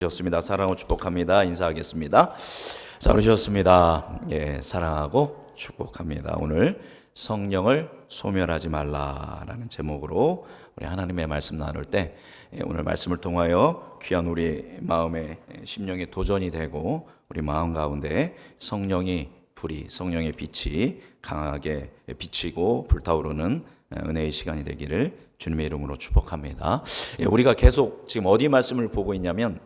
주셨습니다. 사랑하고 축복합니다. 인사하겠습니다. 잘 오셨습니다. 예, 사랑하고 축복합니다. 오늘 성령을 소멸하지 말라라는 제목으로 우리 하나님의 말씀 나눌 때 오늘 말씀을 통하여 귀한 우리 마음의 심령의 도전이 되고 우리 마음 가운데 성령의 빛이 강하게 비치고 불타오르는 은혜의 시간이 되기를 주님의 이름으로 축복합니다. 우리가 계속 지금 어디 말씀을 보고 있냐면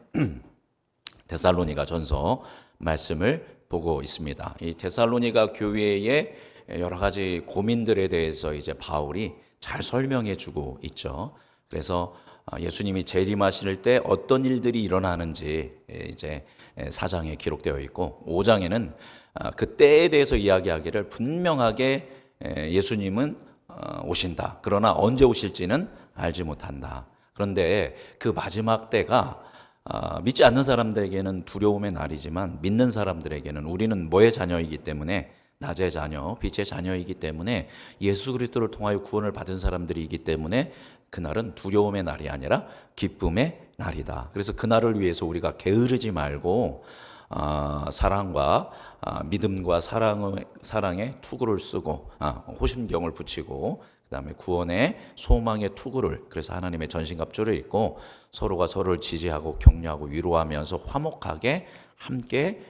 데살로니가 전서 말씀을 보고 있습니다. 이 데살로니가 교회의 여러 가지 고민들에 대해서 이제 바울이 잘 설명해 주고 있죠. 그래서 예수님이 재림하실 때 어떤 일들이 일어나는지 이제 4장에 기록되어 있고 5장에는 그 때에 대해서 이야기하기를 분명하게 예수님은 오신다. 그러나 언제 오실지는 알지 못한다. 그런데 그 마지막 때가 믿지 않는 사람들에게는 두려움의 날이지만 믿는 사람들에게는 우리는 뭐의 자녀이기 때문에 낮의 자녀, 빛의 자녀이기 때문에 예수 그리스도를 통하여 구원을 받은 사람들이기 때문에 그날은 두려움의 날이 아니라 기쁨의 날이다. 그래서 그날을 위해서 우리가 게으르지 말고 사랑과 믿음과 사랑의 투구를 쓰고 호심경을 붙이고 그다음에 구원의 소망의 투구를 그래서 하나님의 전신갑주를 입고 서로가 서로를 지지하고 격려하고 위로하면서 화목하게 함께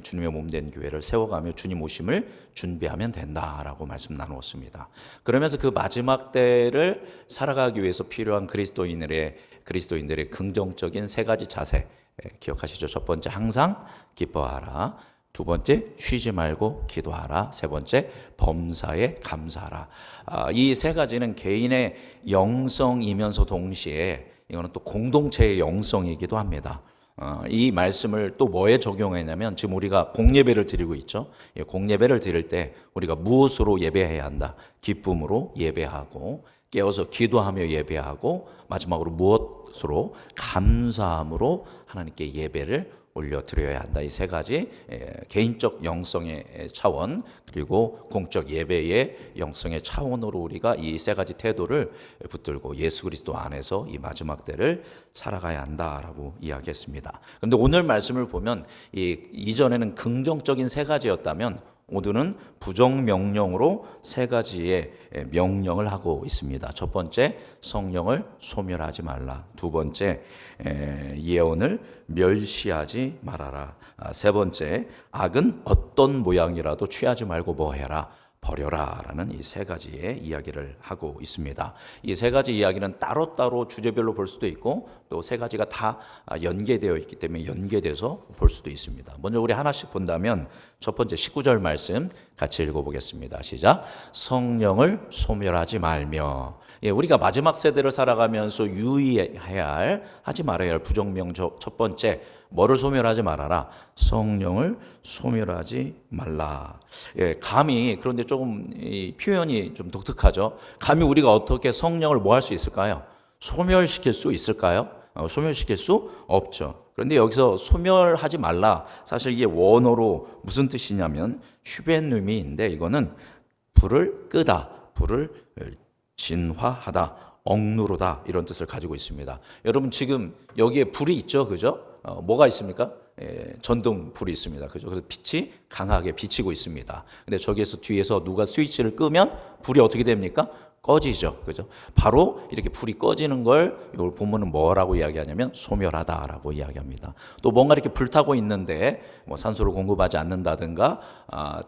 주님의 몸된 교회를 세워가며 주님 오심을 준비하면 된다라고 말씀 나누었습니다. 그러면서 그 마지막 때를 살아가기 위해서 필요한 그리스도인들의 긍정적인 세 가지 자세 기억하시죠? 첫 번째 항상 기뻐하라. 두 번째 쉬지 말고 기도하라. 세 번째 범사에 감사하라. 이 세 가지는 개인의 영성이면서 동시에 이거는 또 공동체의 영성이기도 합니다. 이 말씀을 또 뭐에 적용했냐면 지금 우리가 공예배를 드리고 있죠. 공예배를 드릴 때 우리가 무엇으로 예배해야 한다? 기쁨으로 예배하고 깨어서 기도하며 예배하고 마지막으로 무엇으로? 감사함으로 하나님께 예배를 올려드려야 한다. 이 세 가지 개인적 영성의 차원 그리고 공적 예배의 영성의 차원으로 우리가 이 세 가지 태도를 붙들고 예수 그리스도 안에서 이 마지막 때를 살아가야 한다라고 이야기했습니다. 그런데 오늘 말씀을 보면 이전에는 긍정적인 세 가지였다면 오늘은 부정명령으로 세 가지의 명령을 하고 있습니다. 첫 번째, 성령을 소멸하지 말라. 두 번째, 예언을 멸시하지 말아라. 세 번째, 악은 어떤 모양이라도 취하지 말고 뭐해라. 버려라 라는 이 세 가지의 이야기를 하고 있습니다. 이 세 가지 이야기는 따로따로 주제별로 볼 수도 있고 또 세 가지가 다 연계되어 있기 때문에 연계돼서 볼 수도 있습니다. 먼저 우리 하나씩 본다면 첫 번째 19절 말씀 같이 읽어보겠습니다. 시작. 성령을 소멸하지 말며. 우리가 마지막 세대를 살아가면서 유의해야 하지 말아야 할 부정명령 첫 번째 뭐를 소멸하지 말아라? 성령을 소멸하지 말라. 감히 그런데 조금 이 표현이 좀 독특하죠. 감히 우리가 어떻게 성령을 뭐 할 수 있을까요? 소멸시킬 수 있을까요? 소멸시킬 수 없죠. 그런데 여기서 소멸하지 말라. 사실 이게 원어로 무슨 뜻이냐면 슈벤누미인데 이거는 불을 끄다, 불을 진화하다, 억누르다 이런 뜻을 가지고 있습니다. 여러분 지금 여기에 불이 있죠, 그죠? 뭐가 있습니까? 전등 불이 있습니다, 그죠? 그래서 빛이 강하게 비치고 있습니다. 근데 저기에서 뒤에서 누가 스위치를 끄면 불이 어떻게 됩니까? 꺼지죠, 그죠? 바로 이렇게 불이 꺼지는 걸 이걸 보면은 뭐라고 이야기하냐면 소멸하다라고 이야기합니다. 또 뭔가 이렇게 불타고 있는데 뭐 산소를 공급하지 않는다든가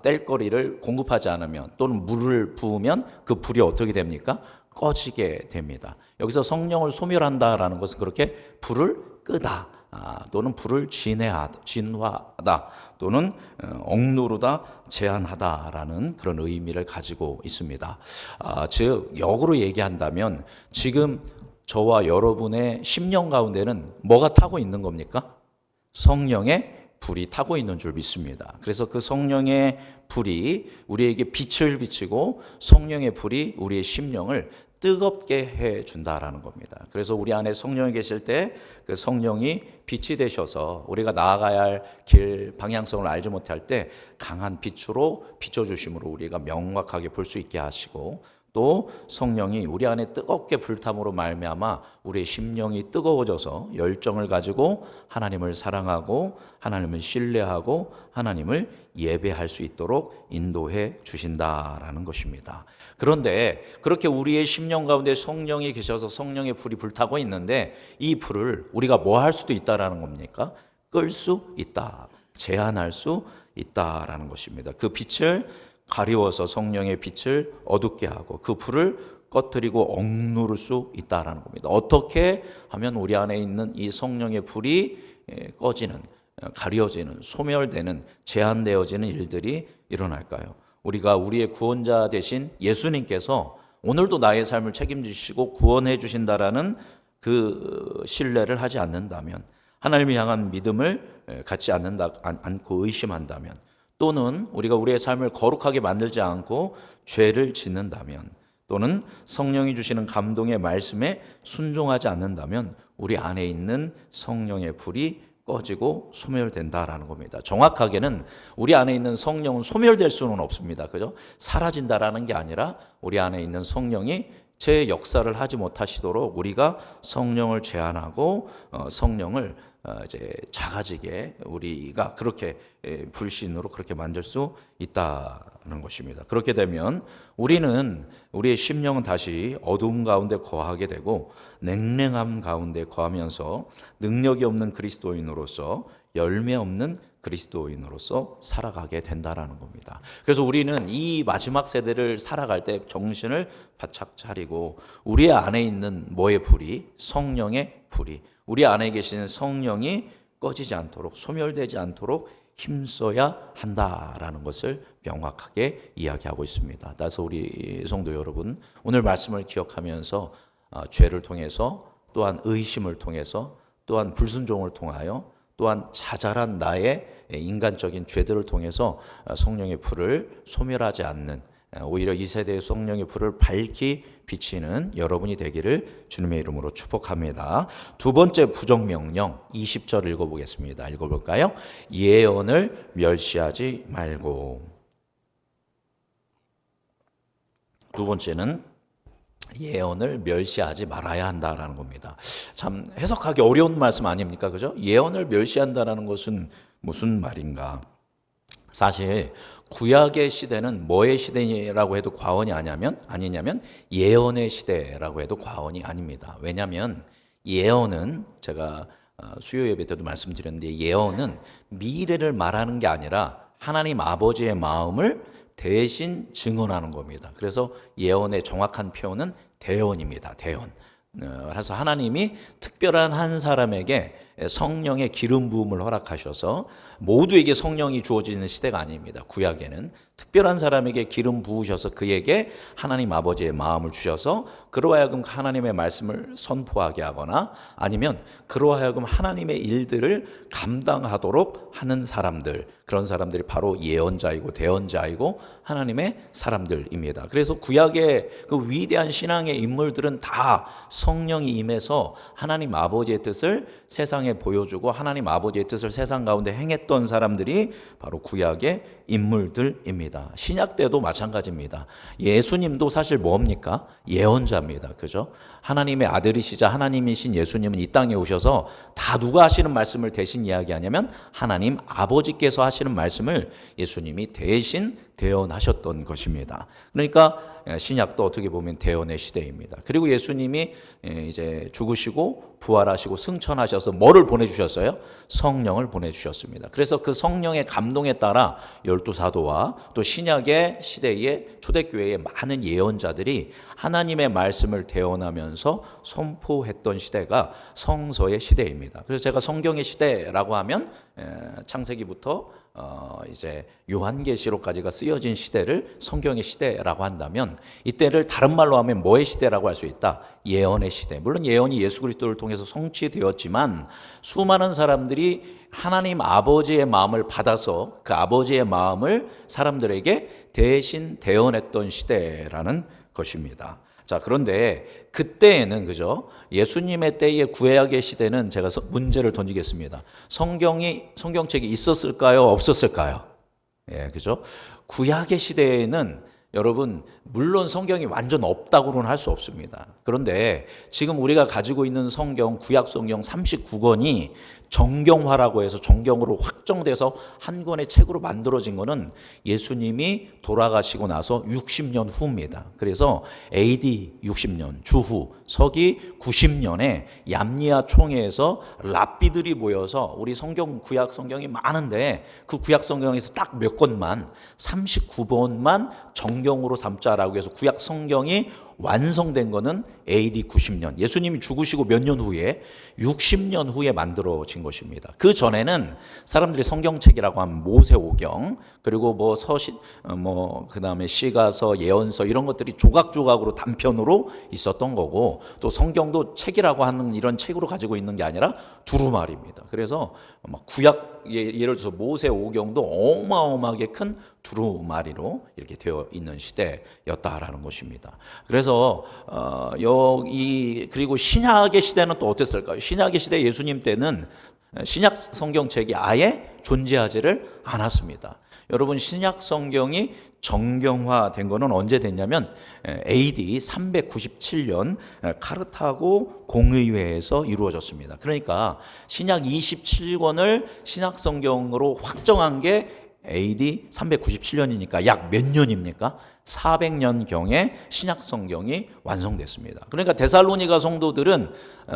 뗄거리를 공급하지 않으면 또는 물을 부으면 그 불이 어떻게 됩니까? 꺼지게 됩니다. 여기서 성령을 소멸한다라는 것은 그렇게 불을 끄다 또는 불을 진화하다 또는 억누르다 제한하다라는 그런 의미를 가지고 있습니다. 즉 역으로 얘기한다면 지금 저와 여러분의 심령 가운데는 뭐가 타고 있는 겁니까? 성령의 불이 타고 있는 줄 믿습니다. 그래서 그 성령의 불이 우리에게 빛을 비치고 성령의 불이 우리의 심령을 뜨겁게 해준다라는 겁니다. 그래서 우리 안에 성령이 계실 때 그 성령이 빛이 되셔서 우리가 나아가야 할 길 방향성을 알지 못할 때 강한 빛으로 비춰주심으로 우리가 명확하게 볼 수 있게 하시고 또 성령이 우리 안에 뜨겁게 불탐으로 말미암아 우리의 심령이 뜨거워져서 열정을 가지고 하나님을 사랑하고 하나님을 신뢰하고 하나님을 예배할 수 있도록 인도해 주신다라는 것입니다. 그런데 그렇게 우리의 심령 가운데 성령이 계셔서 성령의 불이 불타고 있는데 이 불을 우리가 뭐 할 수도 있다라는 겁니까? 끌 수 있다, 제한할 수 있다라는 것입니다. 그 빛을 가리워서 성령의 빛을 어둡게 하고 그 불을 꺼뜨리고 억누를 수 있다라는 겁니다. 어떻게 하면 우리 안에 있는 이 성령의 불이 꺼지는, 가려지는, 소멸되는, 제한되어지는 일들이 일어날까요? 우리가 우리의 구원자 되신 예수님께서 오늘도 나의 삶을 책임지시고 구원해 주신다라는 그 신뢰를 하지 않는다면, 하나님을 향한 믿음을 갖지 않고 의심한다면, 또는 우리가 우리의 삶을 거룩하게 만들지 않고 죄를 짓는다면, 또는 성령이 주시는 감동의 말씀에 순종하지 않는다면 우리 안에 있는 성령의 불이 꺼지고 소멸된다라는 겁니다. 정확하게는 우리 안에 있는 성령은 소멸될 수는 없습니다. 그죠? 사라진다라는 게 아니라 우리 안에 있는 성령이 제 역사를 하지 못하시도록 우리가 성령을 제한하고 성령을 이제 작아지게 우리가 그렇게 불신으로 그렇게 만들 수 있다는 것입니다. 그렇게 되면 우리는 우리의 심령은 다시 어두움 가운데 거하게 되고 냉랭함 가운데 거하면서 능력이 없는 그리스도인으로서 열매 없는 그리스도인으로서 살아가게 된다라는 겁니다. 그래서 우리는 이 마지막 세대를 살아갈 때 정신을 바짝 차리고 우리 안에 있는 뭐의 불이? 성령의 불이, 우리 안에 계시는 성령이 꺼지지 않도록, 소멸되지 않도록 힘써야 한다라는 것을 명확하게 이야기하고 있습니다. 따라서 우리 성도 여러분, 오늘 말씀을 기억하면서 죄를 통해서, 또한 의심을 통해서, 또한 불순종을 통하여, 또한 자잘한 나의 인간적인 죄들을 통해서 성령의 불을 소멸하지 않는, 오히려 이 세대의 성령의 불을 밝히 비치는 여러분이 되기를 주님의 이름으로 축복합니다. 두 번째 부정명령 20절 읽어보겠습니다. 읽어볼까요? 예언을 멸시하지 말고. 두 번째는 예언을 멸시하지 말아야 한다라는 겁니다. 참 해석하기 어려운 말씀 아닙니까? 그죠? 예언을 멸시한다라는 것은 무슨 말인가? 사실 구약의 시대는 뭐의 시대라고 해도 과언이 아니냐면 예언의 시대라고 해도 과언이 아닙니다. 왜냐하면 예언은 제가 수요 예배 때도 말씀드렸는데, 예언은 미래를 말하는 게 아니라 하나님 아버지의 마음을 대신 증언하는 겁니다. 그래서 예언의 정확한 표현은 대언입니다. 대언. 그래서 하나님이 특별한 한 사람에게 성령의 기름 부음을 허락하셔서 모두에게 성령이 주어지는 시대가 아닙니다. 구약에는 특별한 사람에게 기름 부으셔서 그에게 하나님 아버지의 마음을 주셔서 그로 하여금 하나님의 말씀을 선포하게 하거나 아니면 그로 하여금 하나님의 일들을 감당하도록 하는 사람들, 그런 사람들이 바로 예언자이고 대언자이고 하나님의 사람들입니다. 그래서 구약의 그 위대한 신앙의 인물들은 다 성령이 임해서 하나님 아버지의 뜻을 세상에 보여주고 하나님 아버지의 뜻을 세상 가운데 행했던 사람들이 바로 구약의 인물들입니다. 신약 때도 마찬가지입니다. 예수님도 사실 뭡니까? 예언자입니다. 그죠? 하나님의 아들이시자 하나님이신 예수님은 이 땅에 오셔서 다 누가 하시는 말씀을 대신 이야기하냐면 하나님 아버지께서 하시는 말씀을 예수님이 대신 대언하셨던 것입니다. 그러니까 신약도 어떻게 보면 대언의 시대입니다. 그리고 예수님이 이제 죽으시고 부활하시고 승천하셔서 뭐를 보내주셨어요? 성령을 보내주셨습니다. 그래서 그 성령의 감동에 따라 12사도와 또 신약의 시대의 초대교회의 많은 예언자들이 하나님의 말씀을 대언하면서 선포했던 시대가 성서의 시대입니다. 그래서 제가 성경의 시대라고 하면 창세기부터 이제 요한계시록까지가 쓰여진 시대를 성경의 시대라고 한다면, 이때를 다른 말로 하면 뭐의 시대라고 할 수 있다? 예언의 시대. 물론 예언이 예수 그리스도를 통해서 성취되었지만 수많은 사람들이 하나님 아버지의 마음을 받아서 그 아버지의 마음을 사람들에게 대신 대언했던 시대라는 것입니다. 자, 그런데 그때에는, 그죠? 예수님의 때의 구약의 시대는 제가 문제를 던지겠습니다. 성경책이 있었을까요? 없었을까요? 예, 그죠? 구약의 시대에는 여러분, 물론 성경이 완전 없다고는 할 수 없습니다. 그런데 지금 우리가 가지고 있는 성경, 구약 성경 39권이 정경화라고 해서 정경으로 확정돼서 한 권의 책으로 만들어진 거는 예수님이 돌아가시고 나서 60년 후입니다. 그래서 AD 60년 주후 서기 90년에 얌리아 총회에서 랍비들이 모여서 우리 성경, 구약 성경이 많은데 그 구약 성경에서 딱 몇 권만 39번만 정경으로 삼자라고 해서 구약 성경이 완성된 거는 AD 90년, 예수님이 죽으시고 몇 년 후에 60년 후에 만들어진 것입니다. 그 전에는 사람들이 성경책이라고 하면 모세오경, 그리고 뭐 서신, 그다음에 시가서, 예언서 이런 것들이 조각조각으로 단편으로 있었던 거고, 또 성경도 책이라고 하는 이런 책으로 가지고 있는 게 아니라 두루마리입니다. 그래서 막 구약, 예를 들어서 모세오경도 어마어마하게 큰 두루마리로 이렇게 되어 있는 시대였다라는 것입니다. 그래서 그리고 신약의 시대는 또 어땠을까요? 신약의 시대 예수님 때는 신약 성경책이 아예 존재하지를 않았습니다. 여러분, 신약 성경이 정경화된 거는 언제 됐냐면 AD 397년 카르타고 공의회에서 이루어졌습니다. 그러니까 신약 27권을 신약 성경으로 확정한 게 AD 397년이니까 약 몇 년입니까? 400년경에 신약 성경이 완성됐습니다. 그러니까 데살로니가 성도들은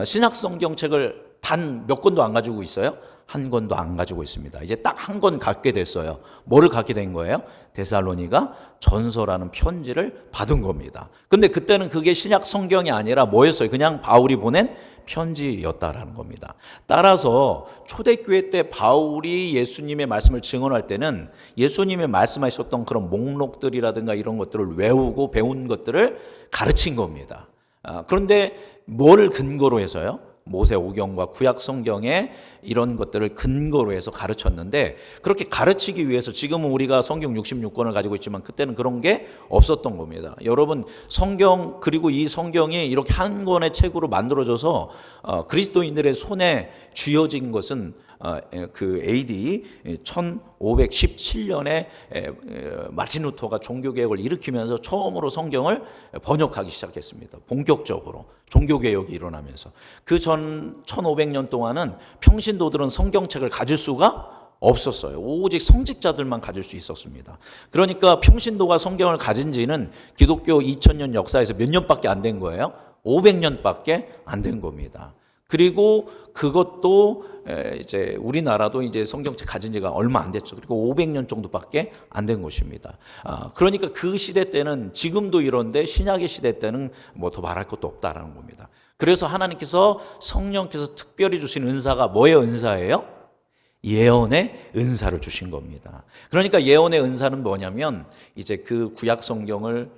신약 성경책을 단 몇 권도 안 가지고 있어요? 한 권도 안 가지고 있습니다. 이제 딱 한 권 갖게 됐어요. 뭐를 갖게 된 거예요? 데살로니가 전서라는 편지를 받은 겁니다. 근데 그때는 그게 신약 성경이 아니라 뭐였어요? 그냥 바울이 보낸 편지였다라는 겁니다. 따라서 초대교회 때 바울이 예수님의 말씀을 증언할 때는 예수님의 말씀하셨던 그런 목록들이라든가 이런 것들을 외우고 배운 것들을 가르친 겁니다. 그런데 뭘 근거로 해서요? 모세오경과 구약 성경에 이런 것들을 근거로 해서 가르쳤는데, 그렇게 가르치기 위해서 지금은 우리가 성경 66권을 가지고 있지만 그때는 그런 게 없었던 겁니다. 여러분, 성경, 그리고 이 성경이 이렇게 한 권의 책으로 만들어져서 그리스도인들의 손에 쥐어진 것은 그 AD 1517년에 마틴 루터가 종교개혁을 일으키면서 처음으로 성경을 번역하기 시작했습니다. 본격적으로 종교개혁이 일어나면서 그 전 1500년 동안은 평신도들은 성경책을 가질 수가 없었어요. 오직 성직자들만 가질 수 있었습니다. 그러니까 평신도가 성경을 가진 지는 기독교 2000년 역사에서 몇 년밖에 안 된 거예요? 500년밖에 안 된 겁니다. 그리고 그것도 이제 우리나라도 이제 성경책 가진 지가 얼마 안 됐죠. 그리고 500년 정도밖에 안 된 것입니다. 그러니까 그 시대 때는 지금도 이런데 신약의 시대 때는 뭐 더 말할 것도 없다라는 겁니다. 그래서 하나님께서 성령께서 특별히 주신 은사가 뭐의 은사예요? 예언의 은사를 주신 겁니다. 그러니까 예언의 은사는 뭐냐면 이제 그 구약 성경을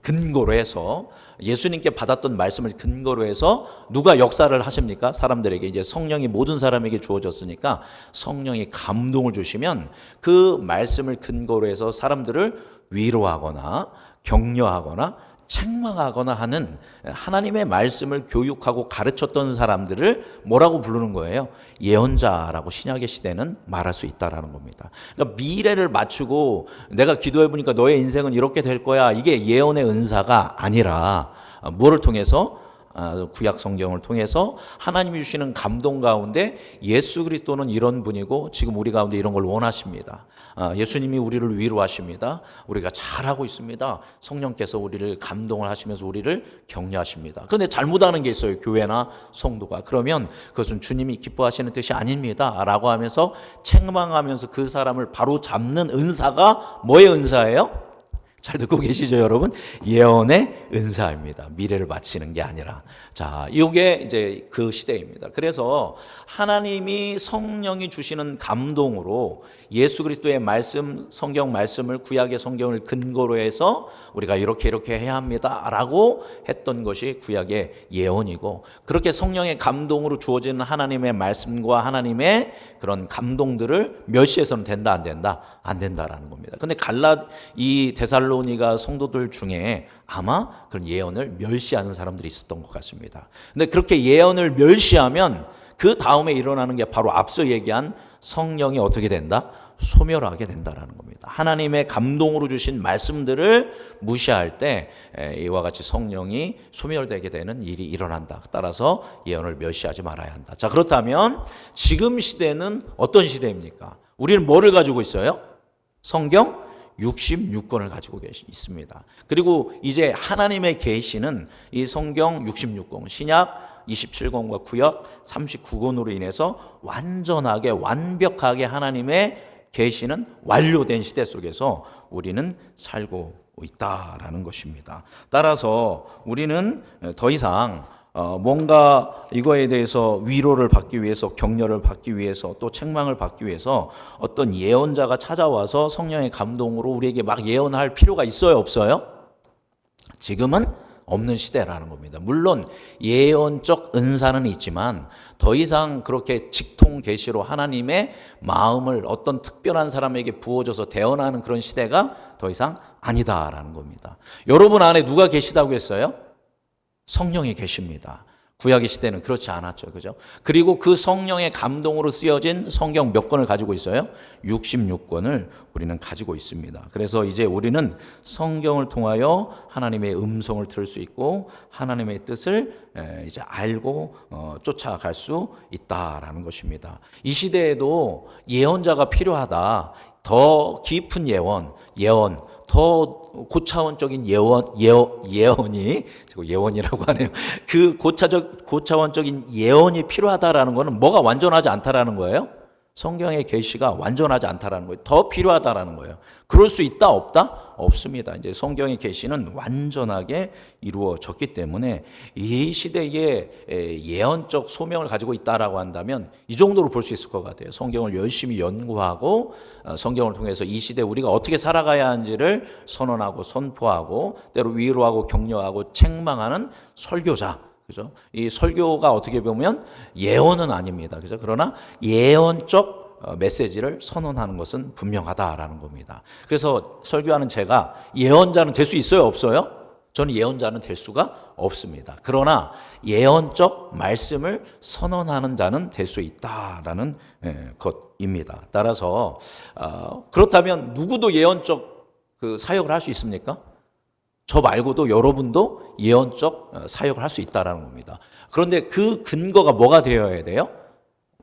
근거로 해서 예수님께 받았던 말씀을 근거로 해서 누가 역사를 하십니까? 사람들에게 이제 성령이 모든 사람에게 주어졌으니까 성령이 감동을 주시면 그 말씀을 근거로 해서 사람들을 위로하거나 격려하거나 책망하거나 하는 하나님의 말씀을 교육하고 가르쳤던 사람들을 뭐라고 부르는 거예요? 예언자라고 신약의 시대는 말할 수 있다라는 겁니다. 그러니까 미래를 맞추고 내가 기도해 보니까 너의 인생은 이렇게 될 거야, 이게 예언의 은사가 아니라 뭐를 통해서? 구약 성경을 통해서 하나님이 주시는 감동 가운데 예수 그리스도는 이런 분이고 지금 우리 가운데 이런 걸 원하십니다. 예수님이 우리를 위로하십니다. 우리가 잘하고 있습니다. 성령께서 우리를 감동을 하시면서 우리를 격려하십니다. 그런데 잘못하는 게 있어요. 교회나 성도가. 그러면 그것은 주님이 기뻐하시는 뜻이 아닙니다 라고 하면서 책망하면서 그 사람을 바로 잡는 은사가 뭐의 은사예요? 잘 듣고 계시죠, 여러분? 예언의 은사입니다. 미래를 맞히는 게 아니라. 자, 이게 이제 그 시대입니다. 그래서 하나님이 성령이 주시는 감동으로 예수 그리스도의 말씀, 성경 말씀을 구약의 성경을 근거로 해서 우리가 이렇게 해야 합니다라고 했던 것이 구약의 예언이고, 그렇게 성령의 감동으로 주어지는 하나님의 말씀과 하나님의 그런 감동들을 멸시해서는 된다, 안 된다? 안 된다라는 겁니다. 근데 이 데살로니가 성도들 중에 아마 그런 예언을 멸시하는 사람들이 있었던 것 같습니다. 근데 그렇게 예언을 멸시하면 그 다음에 일어나는 게 바로 앞서 얘기한 성령이 어떻게 된다? 소멸하게 된다라는 겁니다. 하나님의 감동으로 주신 말씀들을 무시할 때 이와 같이 성령이 소멸되게 되는 일이 일어난다. 따라서 예언을 멸시하지 말아야 한다. 자, 그렇다면 지금 시대는 어떤 시대입니까? 우리는 뭐를 가지고 있어요? 성경 66권을 가지고 있습니다. 그리고 이제 하나님의 계시는 이 성경 66권, 신약 27권과 구약 39권으로 인해서 완전하게 완벽하게 하나님의 계시는 완료된 시대 속에서 우리는 살고 있다라는 것입니다. 따라서 우리는 더 이상 뭔가 이거에 대해서 위로를 받기 위해서, 격려를 받기 위해서, 또 책망을 받기 위해서 어떤 예언자가 찾아와서 성령의 감동으로 우리에게 막 예언할 필요가 있어요, 없어요? 지금은 없는 시대라는 겁니다. 물론 예언적 은사는 있지만 더 이상 그렇게 직통 계시로 하나님의 마음을 어떤 특별한 사람에게 부어줘서 대언하는 그런 시대가 더 이상 아니다라는 겁니다. 여러분 안에 누가 계시다고 했어요? 성령이 계십니다. 구약의 시대는 그렇지 않았죠. 그죠? 그리고 그 성령의 감동으로 쓰여진 성경 몇 권을 가지고 있어요? 66권을 우리는 가지고 있습니다. 그래서 이제 우리는 성경을 통하여 하나님의 음성을 들을 수 있고 하나님의 뜻을 이제 알고 쫓아갈 수 있다라는 것입니다. 이 시대에도 예언자가 필요하다. 더 깊은 예언, 더 고차원적인 예언이 예원이라고 하네요. 그 고차원적인 예언이 필요하다라는 것은 뭐가 완전하지 않다라는 거예요? 성경의 계시가 완전하지 않다라는 거예요. 더 필요하다라는 거예요. 그럴 수 있다 없다? 없습니다. 이제 성경의 계시는 완전하게 이루어졌기 때문에 이 시대에 예언적 소명을 가지고 있다라고 한다면 이 정도로 볼 수 있을 것 같아요. 성경을 열심히 연구하고 성경을 통해서 이 시대 우리가 어떻게 살아가야 하는지를 선언하고 선포하고 때로 위로하고 격려하고 책망하는 설교자. 그죠? 이 설교가 어떻게 보면 예언은 아닙니다. 그죠? 그러나 예언적 메시지를 선언하는 것은 분명하다라는 겁니다. 그래서 설교하는 제가 예언자는 될 수 있어요? 없어요? 저는 예언자는 될 수가 없습니다. 그러나 예언적 말씀을 선언하는 자는 될 수 있다라는 것입니다. 따라서 그렇다면 누구도 예언적 그 사역을 할 수 있습니까? 저 말고도 여러분도 예언적 사역을 할 수 있다는 겁니다. 그런데 그 근거가 뭐가 되어야 돼요?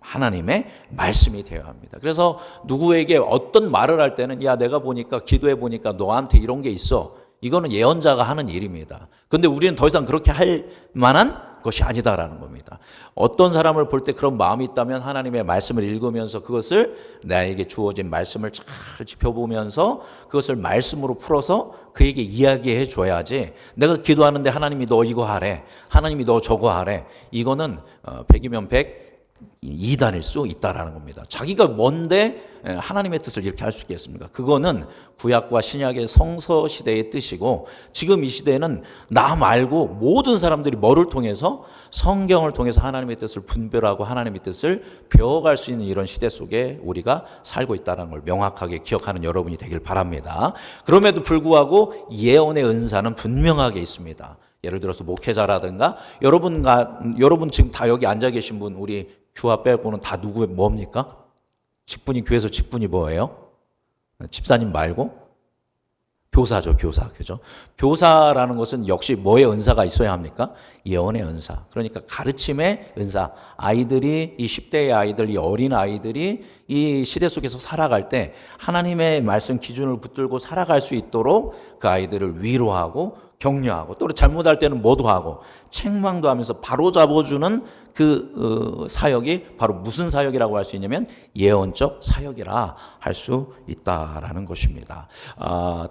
하나님의 말씀이 되어야 합니다. 그래서 누구에게 어떤 말을 할 때는 야 내가 보니까 기도해 보니까 너한테 이런 게 있어. 이거는 예언자가 하는 일입니다. 그런데 우리는 더 이상 그렇게 할 만한 것이 아니다라는 겁니다. 어떤 사람을 볼 때 그런 마음이 있다면 하나님의 말씀을 읽으면서 그것을 나에게 주어진 말씀을 잘 짚어보면서 그것을 말씀으로 풀어서 그에게 이야기해 줘야지 내가 기도하는데 하나님이 너 이거 하래, 하나님이 너 저거 하래, 이거는 100이면 100 이단일 수 있다라는 겁니다. 자기가 뭔데 하나님의 뜻을 이렇게 할 수 있겠습니까? 그거는 구약과 신약의 성서 시대의 뜻이고 지금 이 시대는 나 말고 모든 사람들이 뭐를 통해서 성경을 통해서 하나님의 뜻을 분별하고 하나님의 뜻을 배워갈 수 있는 이런 시대 속에 우리가 살고 있다는 걸 명확하게 기억하는 여러분이 되길 바랍니다. 그럼에도 불구하고 예언의 은사는 분명하게 있습니다. 예를 들어서 목회자라든가 여러분 지금 다 여기 앉아 계신 분 우리 교화 빼고는 다 누구의 뭡니까? 직분이 교회에서 직분이 뭐예요? 집사님 말고 교사죠, 교사. 그죠? 교사라는 것은 역시 뭐의 은사가 있어야 합니까? 예언의 은사. 그러니까 가르침의 은사. 아이들이 이 10대의 아이들, 이 어린 아이들이 이 시대 속에서 살아갈 때 하나님의 말씀 기준을 붙들고 살아갈 수 있도록 그 아이들을 위로하고 격려하고 또 잘못할 때는 뭐도 하고 책망도 하면서 바로 잡아주는 그 사역이 바로 무슨 사역이라고 할 수 있냐면 예언적 사역이라 할 수 있다라는 것입니다.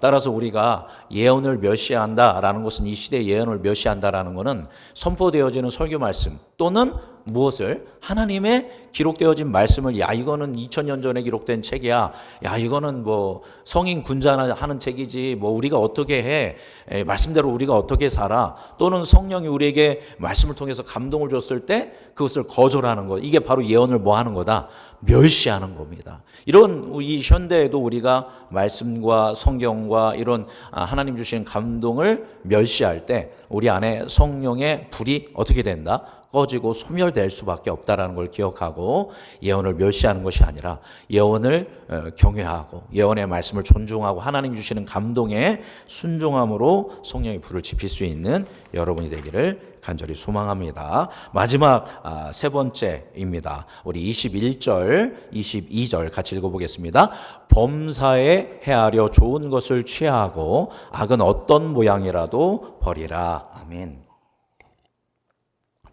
따라서 우리가 예언을 멸시한다라는 것은 이 시대의 예언을 멸시한다라는 것은 선포되어지는 설교 말씀 또는 무엇을 하나님의 기록되어진 말씀을 야 이거는 2000년 전에 기록된 책이야, 야 이거는 뭐 성인 군자나 하는 책이지 뭐 우리가 어떻게 해 말씀대로 우리가 어떻게 살아 또는 성령이 우리에게 말씀을 통해서 감동을 줬을 때 그것을 거절하는 것, 이게 바로 예언을 뭐 하는 거다? 멸시하는 겁니다. 이런 이 현대에도 우리가 말씀과 성경과 이런 하나님 주시는 감동을 멸시할 때 우리 안에 성령의 불이 어떻게 된다? 꺼지고 소멸될 수밖에 없다라는 걸 기억하고 예언을 멸시하는 것이 아니라 예언을 경외하고 예언의 말씀을 존중하고 하나님 주시는 감동에 순종함으로 성령의 불을 지필 수 있는 여러분이 되기를 간절히 소망합니다. 마지막 세 번째입니다. 우리 21절, 22절 같이 읽어보겠습니다. 범사에 헤아려 좋은 것을 취하고 악은 어떤 모양이라도 버리라. 아멘.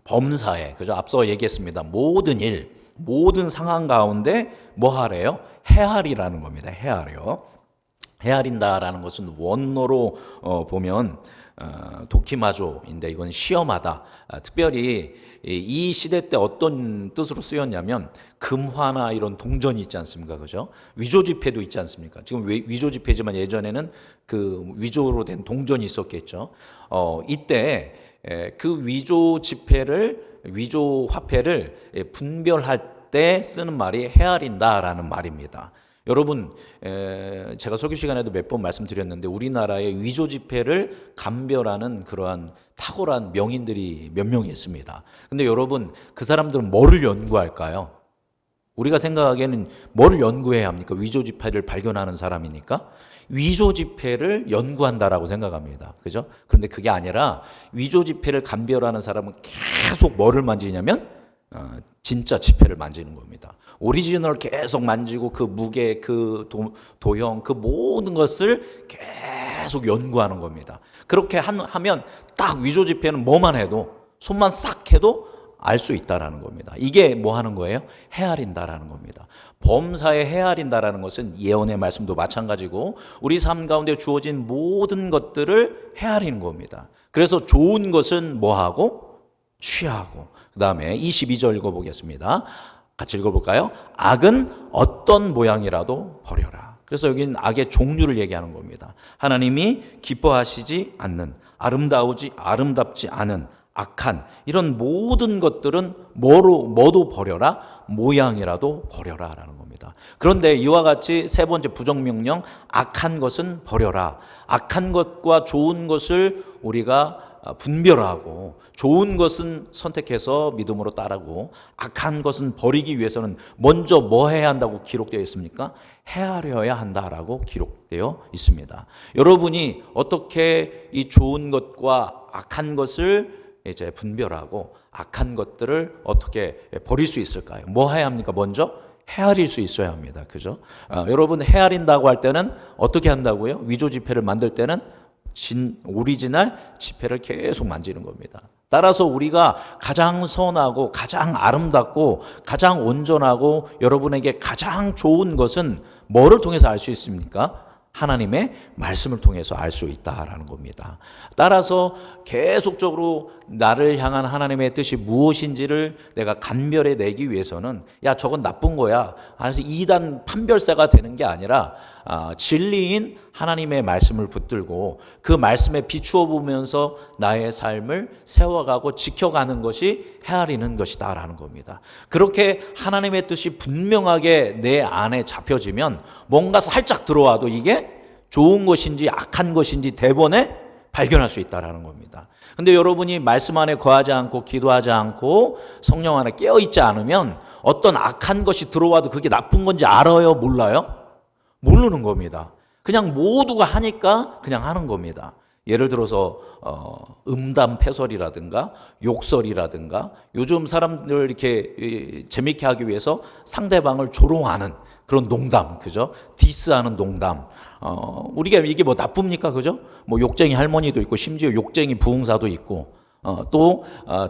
범사에, 그죠? 앞서 얘기했습니다. 모든 일, 모든 상황 가운데 뭐 하래요? 헤아리라는 겁니다. 헤아려. 헤아린다라는 것은 원어로 보면 도키마조인데 이건 시험하다. 특별히 이 시대 때 어떤 뜻으로 쓰였냐면 금화나 이런 동전이 있지 않습니까? 그죠? 위조 지폐도 있지 않습니까? 지금 위조 지폐지만 예전에는 그 위조로 된 동전이 있었겠죠. 이때 그 위조 지폐를, 위조 화폐를 분별할 때 쓰는 말이 헤아린다라는 말입니다. 여러분, 제가 설교 시간에도 몇 번 말씀드렸는데 우리나라의 위조 지폐를 감별하는 그러한 탁월한 명인들이 몇 명이 있습니다. 근데 여러분, 그 사람들은 뭐를 연구할까요? 우리가 생각하기에는 뭐를 연구해야 합니까? 위조 지폐를 발견하는 사람이니까 위조 지폐를 연구한다라고 생각합니다. 그죠? 그런데 그게 아니라 위조 지폐를 감별하는 사람은 계속 뭐를 만지냐면 진짜 지폐를 만지는 겁니다. 오리지널 계속 만지고 그 무게, 그 도형, 그 모든 것을 계속 연구하는 겁니다. 그렇게 하면 딱 위조 지폐는 뭐만 해도, 손만 싹 해도 알 수 있다라는 겁니다. 이게 뭐 하는 거예요? 헤아린다라는 겁니다. 범사에 헤아린다라는 것은 예언의 말씀도 마찬가지고 우리 삶 가운데 주어진 모든 것들을 헤아리는 겁니다. 그래서 좋은 것은 뭐 하고? 취하고. 그 다음에 22절 읽어보겠습니다. 같이 읽어볼까요? 악은 어떤 모양이라도 버려라. 그래서 여기는 악의 종류를 얘기하는 겁니다. 하나님이 기뻐하시지 않는, 아름답지 않은 악한 이런 모든 것들은 뭐도 버려라? 모양이라도 버려라 라는 겁니다. 그런데 이와 같이 세 번째 부정명령, 악한 것은 버려라. 악한 것과 좋은 것을 우리가 분별하고 좋은 것은 선택해서 믿음으로 따르고 악한 것은 버리기 위해서는 먼저 뭐 해야 한다고 기록되어 있습니까? 헤아려야 한다라고 기록되어 있습니다. 여러분이 어떻게 이 좋은 것과 악한 것을 이제 분별하고 악한 것들을 어떻게 버릴 수 있을까요? 뭐 해야 합니까? 먼저 헤아릴 수 있어야 합니다. 그죠? 여러분 헤아린다고 할 때는 어떻게 한다고요? 위조 지폐를 만들 때는 오리지널 지폐를 계속 만지는 겁니다. 따라서 우리가 가장 선하고 가장 아름답고 가장 온전하고 여러분에게 가장 좋은 것은 뭐를 통해서 알 수 있습니까? 하나님의 말씀을 통해서 알 수 있다라는 겁니다. 따라서 계속적으로 나를 향한 하나님의 뜻이 무엇인지를 내가 간별해 내기 위해서는 야 저건 나쁜 거야. 그래서 2단 판별사가 되는 게 아니라 진리인 하나님의 말씀을 붙들고 그 말씀에 비추어 보면서 나의 삶을 세워가고 지켜가는 것이 헤아리는 것이다라는 겁니다. 그렇게 하나님의 뜻이 분명하게 내 안에 잡혀지면 뭔가 살짝 들어와도 이게 좋은 것인지 악한 것인지 대번에 발견할 수 있다라는 겁니다. 근데 여러분이 말씀 안에 거하지 않고 기도하지 않고 성령 안에 깨어있지 않으면 어떤 악한 것이 들어와도 그게 나쁜 건지 알아요? 몰라요? 모르는 겁니다. 그냥 모두가 하니까 그냥 하는 겁니다. 예를 들어서 음담패설이라든가 욕설이라든가 요즘 사람들 이렇게 재밌게 하기 위해서 상대방을 조롱하는 그런 농담, 그죠? 디스하는 농담. 우리가 이게 뭐 나쁩니까, 그죠? 뭐 욕쟁이 할머니도 있고 심지어 욕쟁이 부흥사도 있고 또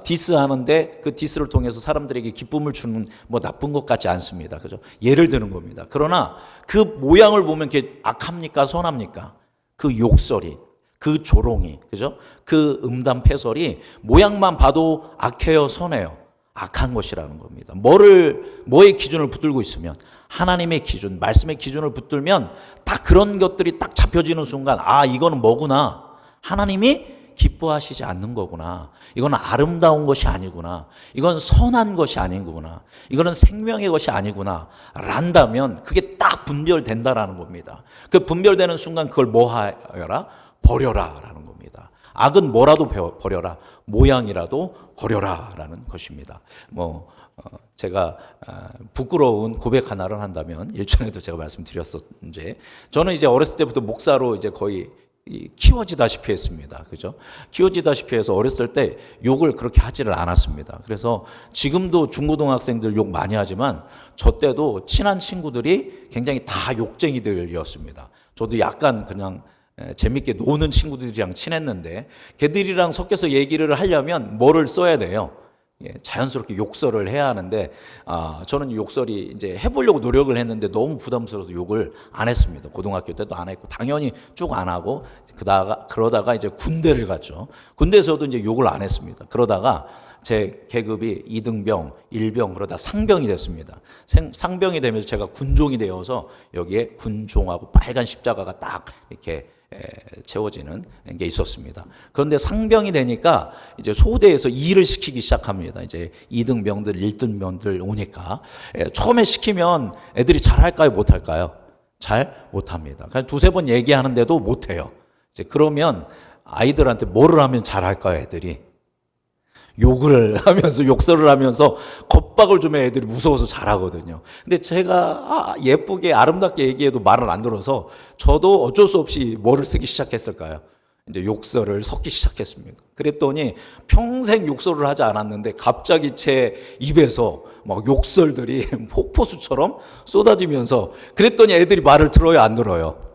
디스하는데 그 디스를 통해서 사람들에게 기쁨을 주는 뭐 나쁜 것 같지 않습니다, 그죠? 예를 드는 겁니다. 그러나 그 모양을 보면 그게 악합니까, 선합니까? 그 욕설이, 그 조롱이, 그죠? 그 음담패설이 모양만 봐도 악해요, 선해요? 악한 것이라는 겁니다. 뭐의 기준을 붙들고 있으면 하나님의 기준, 말씀의 기준을 붙들면 딱 그런 것들이 딱 잡혀지는 순간 이거는 뭐구나. 하나님이 기뻐하시지 않는 거구나. 이건 아름다운 것이 아니구나. 이건 선한 것이 아니구나. 이거는 생명의 것이 아니구나. 란다면 그게 딱 분별된다라는 겁니다. 그 분별되는 순간 그걸 뭐 하여라? 버려라 라는 겁니다. 악은 뭐라도 버려라. 모양이라도 버려라라는 것입니다. 제가 부끄러운 고백 하나를 한다면 일전에도 제가 말씀드렸었는데 저는 이제 어렸을 때부터 목사로 이제 거의 키워지다시피 했습니다. 그죠? 키워지다시피 해서 어렸을 때 욕을 그렇게 하지를 않았습니다. 그래서 지금도 중고등학생들 욕 많이 하지만 저 때도 친한 친구들이 굉장히 다 욕쟁이들이었습니다. 저도 약간 그냥 재밌게 노는 친구들이랑 친했는데 걔들이랑 섞여서 얘기를 하려면 뭐를 써야 돼요? 자연스럽게 욕설을 해야 하는데 저는 욕설이 이제 해보려고 노력을 했는데 너무 부담스러워서 욕을 안 했습니다. 고등학교 때도 안 했고 당연히 쭉 안 하고 그러다가 이제 군대를 갔죠. 군대에서도 이제 욕을 안 했습니다. 그러다가 제 계급이 2등병, 1병 그러다 상병이 됐습니다. 상병이 되면서 제가 군종이 되어서 여기에 군종하고 빨간 십자가가 딱 이렇게 채워지는 게 있었습니다. 그런데 상병이 되니까 이제 소대에서 일을 시키기 시작합니다. 이제 2등병들, 1등병들 오니까 처음에 시키면 애들이 잘할까요, 못할까요? 잘 못합니다. 그냥 두세 번 얘기하는데도 못해요. 이제 그러면 아이들한테 뭐를 하면 잘할까요, 애들이? 욕을 하면서 욕설을 하면서 겁박을 주면 애들이 무서워서 잘하거든요. 근데 제가 예쁘게 아름답게 얘기해도 말을 안 들어서 저도 어쩔 수 없이 뭐를 쓰기 시작했을까요? 이제 욕설을 섞기 시작했습니다. 그랬더니 평생 욕설을 하지 않았는데 갑자기 제 입에서 막 욕설들이 폭포수처럼 쏟아지면서 그랬더니 애들이 말을 들어요, 안 들어요?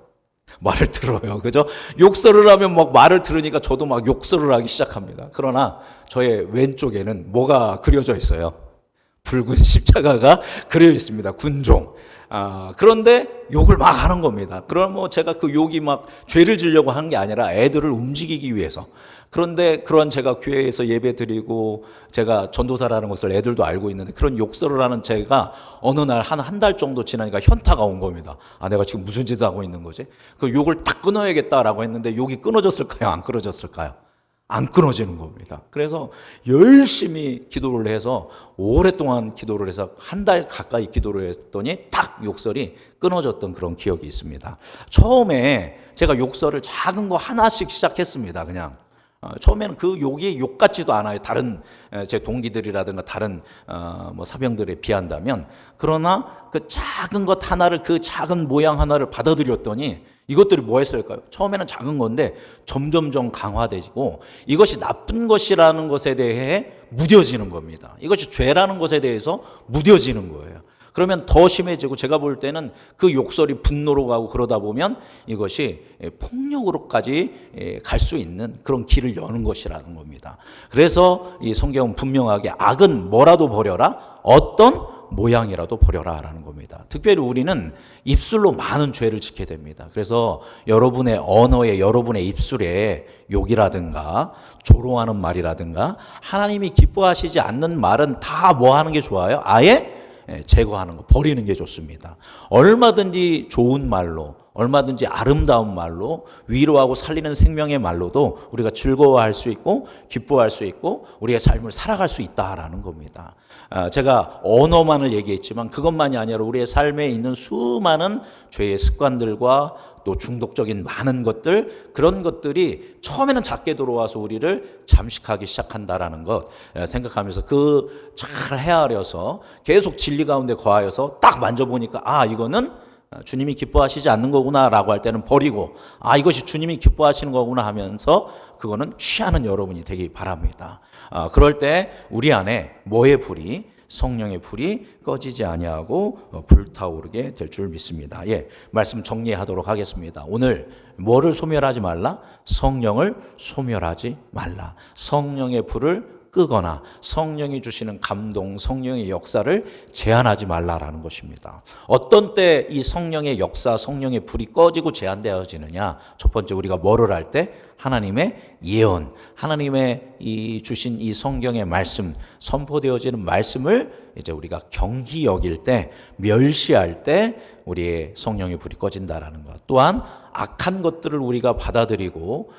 말을 들어요. 그죠? 욕설을 하면 막 말을 들으니까 저도 막 욕설을 하기 시작합니다. 그러나 저의 왼쪽에는 뭐가 그려져 있어요? 붉은 십자가가 그려 있습니다. 군종. 그런데 욕을 막 하는 겁니다. 그럼 제가 그 욕이 막 죄를 지려고 하는 게 아니라 애들을 움직이기 위해서. 그런데 그런 제가 교회에서 예배 드리고 제가 전도사라는 것을 애들도 알고 있는데 그런 욕설을 하는 제가 어느 날 한 달 정도 지나니까 현타가 온 겁니다. 내가 지금 무슨 짓을 하고 있는 거지? 그 욕을 딱 끊어야겠다라고 했는데 욕이 끊어졌을까요? 안 끊어졌을까요? 안 끊어지는 겁니다. 그래서 열심히 기도를 해서 오랫동안 기도를 해서 한 달 가까이 기도를 했더니 딱 욕설이 끊어졌던 그런 기억이 있습니다. 처음에 제가 욕설을 작은 거 하나씩 시작했습니다. 그냥 처음에는 그 욕이 욕 같지도 않아요. 다른 제 동기들이라든가 다른 사병들에 비한다면. 그러나 그 작은 것 하나를, 그 작은 모양 하나를 받아들였더니 이것들이 뭐 했을까요? 처음에는 작은 건데 점점점 강화되고 이것이 나쁜 것이라는 것에 대해 무뎌지는 겁니다. 이것이 죄라는 것에 대해서 무뎌지는 거예요. 그러면 더 심해지고 제가 볼 때는 그 욕설이 분노로 가고 그러다 보면 이것이 폭력으로까지 갈 수 있는 그런 길을 여는 것이라는 겁니다. 그래서 이 성경은 분명하게 악은 뭐라도 버려라, 어떤 모양이라도 버려라라는 겁니다. 특별히 우리는 입술로 많은 죄를 짓게 됩니다. 그래서 여러분의 언어에, 여러분의 입술에 욕이라든가 조롱하는 말이라든가 하나님이 기뻐하시지 않는 말은 다 뭐 하는 게 좋아요? 아예 제거하는 거, 버리는 게 좋습니다. 얼마든지 좋은 말로, 얼마든지 아름다운 말로, 위로하고 살리는 생명의 말로도 우리가 즐거워할 수 있고 기뻐할 수 있고 우리의 삶을 살아갈 수 있다라는 겁니다. 제가 언어만을 얘기했지만 그것만이 아니라 우리의 삶에 있는 수많은 죄의 습관들과 또 중독적인 많은 것들, 그런 것들이 처음에는 작게 들어와서 우리를 잠식하기 시작한다라는 것 생각하면서 그 잘 헤아려서 계속 진리 가운데 거하여서 딱 만져보니까 이거는 주님이 기뻐하시지 않는 거구나 라고 할 때는 버리고 이것이 주님이 기뻐하시는 거구나 하면서 그거는 취하는 여러분이 되기 바랍니다. 그럴 때 우리 안에 뭐의 불이, 성령의 불이 꺼지지 아니하고 불타오르게 될 줄 믿습니다. 말씀 정리하도록 하겠습니다. 오늘 뭐를 소멸하지 말라? 성령을 소멸하지 말라. 성령의 불을 끄거나 성령이 주시는 감동, 성령의 역사를 제한하지 말라라는 것입니다. 어떤 때 이 성령의 역사, 성령의 불이 꺼지고 제한되어지느냐? 첫 번째, 우리가 뭐를 할 때? 하나님의 예언, 하나님의 주신 이 성경의 말씀, 선포되어지는 말씀을 이제 우리가 경히 여길 때, 멸시할 때 우리의 성령의 불이 꺼진다라는 것. 또한 악한 것들을 우리가 받아들이고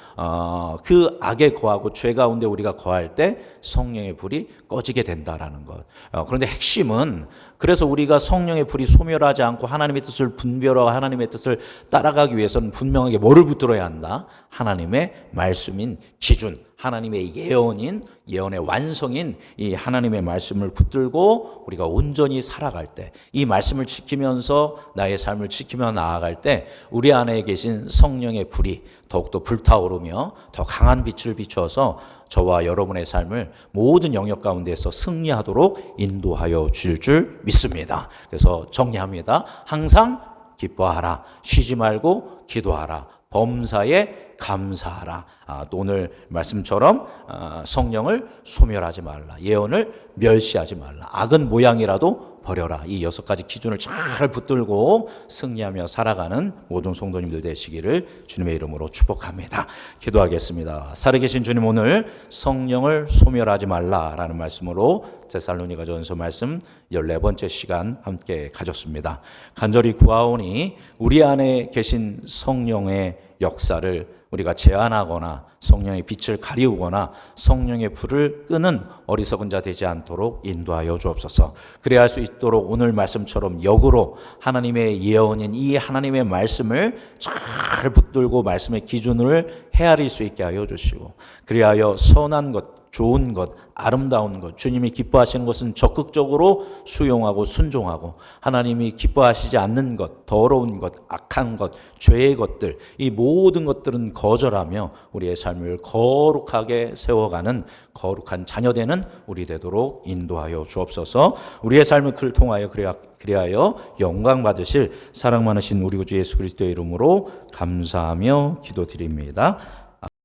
그 악에 거하고 죄 가운데 우리가 거할 때 성령의 불이 꺼지게 된다라는 것. 그런데 핵심은, 그래서 우리가 성령의 불이 소멸하지 않고 하나님의 뜻을 분별하고 하나님의 뜻을 따라가기 위해서는 분명하게 뭐를 붙들어야 한다? 하나님의 말씀인 기준, 하나님의 예언인, 예언의 완성인 이 하나님의 말씀을 붙들고 우리가 온전히 살아갈 때, 이 말씀을 지키면서 나의 삶을 지키며 나아갈 때 우리 안에 계신 성령의 불이 더욱더 불타오르며 더 강한 빛을 비춰서 저와 여러분의 삶을 모든 영역 가운데서 승리하도록 인도하여 주실 줄 믿습니다. 그래서 정리합니다. 항상 기뻐하라. 쉬지 말고 기도하라. 범사에 감사하라. 또 오늘 말씀처럼 성령을 소멸하지 말라. 예언을 멸시하지 말라. 악은 모양이라도 버려라. 이 6가지 기준을 잘 붙들고 승리하며 살아가는 모든 성도님들 되시기를 주님의 이름으로 축복합니다. 기도하겠습니다. 살아계신 주님, 오늘 성령을 소멸하지 말라라는 말씀으로 데살로니가전서 말씀 14번째 시간 함께 가졌습니다. 간절히 구하오니 우리 안에 계신 성령의 역사를 우리가 제한하거나 성령의 빛을 가리우거나 성령의 불을 끄는 어리석은 자 되지 않도록 인도하여 주옵소서. 그래야 할 수 있도록 오늘 말씀처럼 역으로 하나님의 예언인 이 하나님의 말씀을 잘 붙들고 말씀의 기준을 헤아릴 수 있게 하여 주시고, 그리하여 선한 것, 좋은 것, 아름다운 것, 주님이 기뻐하시는 것은 적극적으로 수용하고 순종하고, 하나님이 기뻐하시지 않는 것, 더러운 것, 악한 것, 죄의 것들, 이 모든 것들은 거절하며 우리의 삶을 거룩하게 세워가는 거룩한 자녀되는 우리 되도록 인도하여 주옵소서. 우리의 삶을 통하여 그리하여 영광 받으실 사랑 많으신 우리 구주 예수 그리스도의 이름으로 감사하며 기도드립니다.